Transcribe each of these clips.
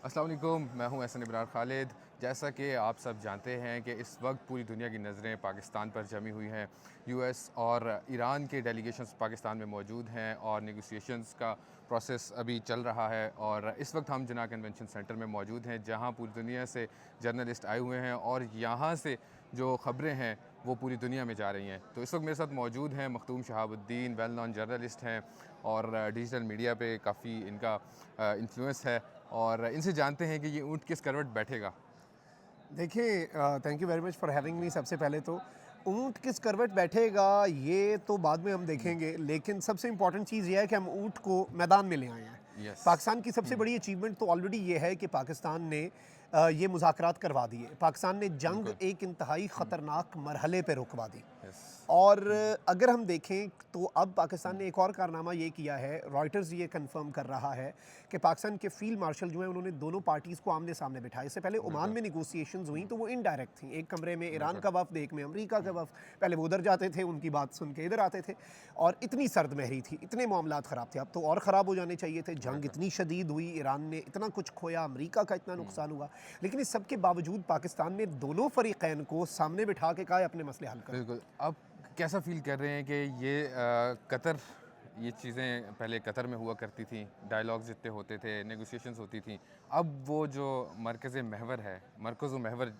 अस्सलाम वालेकुम, मैं हूं एहसन इब्रार खालिद। जैसा कि आप सब जानते हैं कि इस वक्त पूरी दुनिया की नज़रें पाकिस्तान पर जमी हुई हैं। यूएस और ईरान के डेलीगेशंस पाकिस्तान में मौजूद हैं और नेगोशिएशंस का प्रोसेस अभी चल रहा है। और इस वक्त हम जिन्ना कन्वेंशन सेंटर में मौजूद हैं, जहां पूरी दुनिया से जर्नलिस्ट आए हुए हैं और यहाँ से जो ख़बरें हैं वो पूरी दुनिया में जा रही हैं। तो इस वक्त मेरे साथ मौजूद हैं Makhdoom Shahabuddin, well non journalist हैं और डिजिटल मीडिया पे काफ़ी इनका इन्फ्लुएंस है। और इनसे जानते हैं कि ये ऊँट किस करवट बैठेगा। देखिए, thank you very much for having me. सबसे पहले तो ऊँट किस करवट बैठेगा ये तो बाद में हम देखेंगे, लेकिन सबसे इम्पॉर्टेंट चीज़ ये है कि हम ऊँट को मैदान में ले आए हैं। यस। पाकिस्तान की सबसे बड़ी अचीवमेंट तो ऑलरेडी ये है कि पाकिस्तान ने ये मुज़ाकरात करवा दिए। पाकिस्तान ने जंग बिल्कुल। एक इंतहाई ख़तरनाक मरहले पे रुकवा दी। यस। और अगर हम देखें तो अब पाकिस्तान ने एक और कारनामा ये किया है, रॉयटर्स ये कंफर्म कर रहा है कि पाकिस्तान के फील्ड मार्शल जो हैं उन्होंने दोनों पार्टीज़ को आमने सामने बिठाया। इससे पहले ओमान में निगोसिएशंस हुई तो वो इनडायरेक्ट थी। एक कमरे में ईरान का वफ़द, एक में अमेरिका का वफ़द। पहले वो उधर जाते थे, उनकी बात सुन के इधर आते थे और इतनी सर्द महरी थी, इतने मामलात ख़राब थे। अब तो और ख़राब हो जाने चाहिए थे। जंग इतनी शदीद हुई, ईरान ने इतना कुछ खोया, अमेरिका का इतना नुकसान हुआ, लेकिन इस सब के बावजूद पाकिस्तान ने दोनों फ़रीक़ैन को सामने बिठा के कहा है अपने मसले हल करो। बिल्कुल। अब कैसा फ़ील कर रहे हैं कि ये कतर, ये चीज़ें पहले कतर में हुआ करती थी, डायलॉग्स जितने होते थे, नेगोशिएशंस होती थी, अब वो जो मरकज़ महवर है, मरकज़ महवर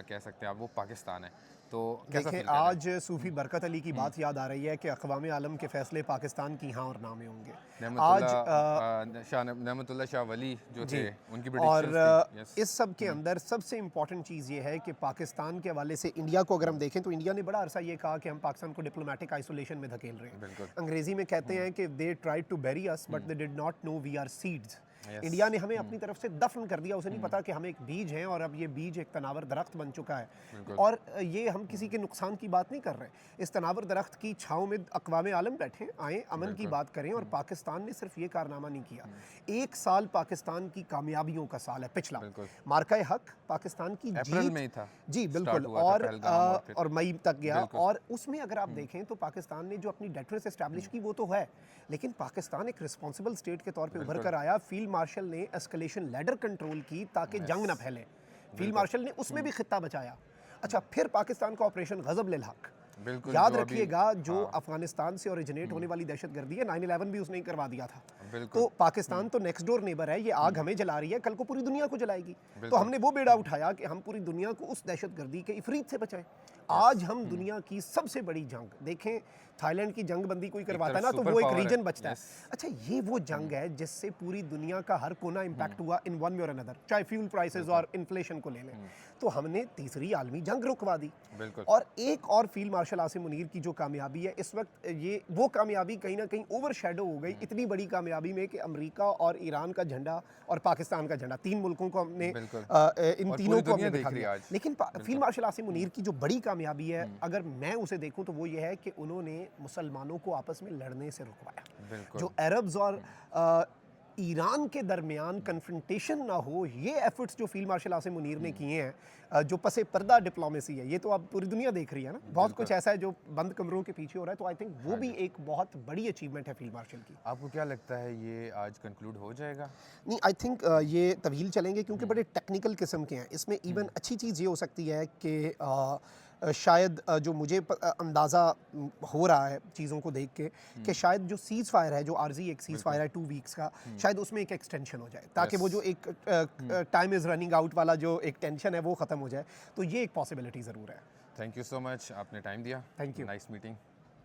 कह सकते हैं आप, वो पाकिस्तान है। तो कैसा देखिए, फ़ील कर रहे हैं? आज सूफ़ी बरकत अली की बात याद आ रही है कि अक़वाम आलम के फ़ैसले पाकिस्तान की हाँ और ना में होंगे। आज नेमतुल्लाह शाह वली जो थे, जी। उनकी और प्रेडिक्शंस थी। यस। इस सब के अंदर सबसे इम्पॉर्टेंट चीज़ ये है कि पाकिस्तान के हवाले से इंडिया को अगर हम देखें तो इंडिया ने बड़ा अरसा ये कहा कि हम पाकिस्तान को डिप्लोमेटिक आइसोलेशन में धकेल रहे हैं। बिल्कुल। अंग्रेज़ी में कहते हैं कि they tried to bury us but they did not know we are seeds. Yes. India ने हमें अपनी तरफ से दफन कर दिया, उसे नहीं पता कि हम एक बीज हैं और अब ये बीज एक तनावर दरख्त बन चुका है। बिल्कुल। और ये हम किसी के नुकसान की बात नहीं कर रहे। इस तनावर दरख्त की छाँव में अक़वाम आलम बैठे आएँ, अमन की बिल्कुल। बात करें। और पाकिस्तान ने सिर्फ ये कारनामा नहीं किया। एक साल पाकिस्तान की कामयाबियों का साल है पिछला। बिल्कुल। मार्का हक पाकिस्तान की अप्रैल जीत। में ही था, जी स्टार्ट बिल्कुल। हुआ था पहलगाम और फिर और मई तक गया। बिल्कुल। और उसमें अगर आप देखें तो पाकिस्तान ने जो अपनी डेटरेंस एस्टैब्लिश की वो तो है, लेकिन पाकिस्तान एक रिस्पॉन्सिबल स्टेट के तौर पे उभर बिल्कुल। कर आया। फील्ड मार्शल ने एस्केलेशन लैडर कंट्रोल की ताकि जंग ना फैले। फील्ड मार्शल ने उसमें भी खित्ता बचाया। अच्छा, फिर पाकिस्तान का ऑपरेशन गजब ले हक, बिल्कुल, याद जो अभी रखिएगा, जो हाँ, अफगानिस्तान से ओरिजिनेट होने वाली दहशतगर्दी है, 9/11 भी उसने ही करवा दिया था। बिल्कुल। तो पाकिस्तान तो नेक्स्ट डोर नेबर है, ये आग हमें जला रही है, कल को पूरी दुनिया को जलाएगी। तो बिल्कुल। हमने वो बेड़ा उठाया कि हम पूरी दुनिया को उस दहशतगर्दी के इफरीत से बचाएं। आज हम दुनिया की सबसे बड़ी जंग देखें, थाईलैंड की जंग बंदी कोई करवाता है ना तो सुपर वो एक पावर है। रीजन बचता है। यस। अच्छा, ये वो जंग है जिससे पूरी दुनिया का हर कोना इम्पैक्ट हुआ इन वन वे और अनदर, चाहे फ्यूल प्राइसेस और इन्फ्लेशन को ले लें। तो हमने तीसरी आलमी जंग रुकवा दी। बिल्कुल। और एक और फील्ड मार्शल आसिम मुनीर की जो कामयाबी है इस वक्त, ये वो कामयाबी कहीं ना कहीं ओवर शेडो हो गई इतनी बड़ी कामयाबी में कि अमेरिका और ईरान का झंडा और पाकिस्तान का झंडा, तीन मुल्कों को हमने बिल्कुल। इन और तीनों पूरी को हमने दुनिया देख बिठा रही है दिया। आज। लेकिन फील्ड मार्शल आसिम मुनीर की जो बड़ी कामयाबी है, अगर मैं उसे देखूं तो वो ये है कि उन्होंने मुसलमानों को आपस में लड़ने से रुकवाया। बिल्कुल। जो अरब्स और ईरान के दरमियान कन्फ्रंटेशन ना हो, ये एफर्ट्स जो फील्ड मार्शल आसिम मुनीर ने किए हैं, जो पसे पर्दा डिप्लोमेसी है, ये तो अब पूरी दुनिया देख रही है ना। बहुत कुछ ऐसा है जो बंद कमरों के पीछे हो रहा है, तो आई थिंक वो भी एक बहुत बड़ी अचीवमेंट है फील्ड मार्शल की। आपको क्या लगता है ये आज कंक्लूड हो जाएगा? नहीं, आई थिंक ये तवील चलेंगे क्योंकि बड़े टेक्निकल किस्म के हैं। इसमें इवन अच्छी चीज़ ये हो सकती है कि शायद जो मुझे अंदाज़ा हो रहा है चीज़ों को देख के कि शायद जो सीज़ फायर है, जो आर्जी एक सीज़ फायर है 2 वीक्स का, शायद उसमें एक एक्सटेंशन हो जाए ताकि वो जो एक टाइम इज़ रनिंग आउट वाला जो एक टेंशन है वो ख़त्म हो जाए। तो ये एक पॉसिबिलिटी ज़रूर है। थैंक यू सो मच, आपने टाइम दिया। Thank you. Nice meeting.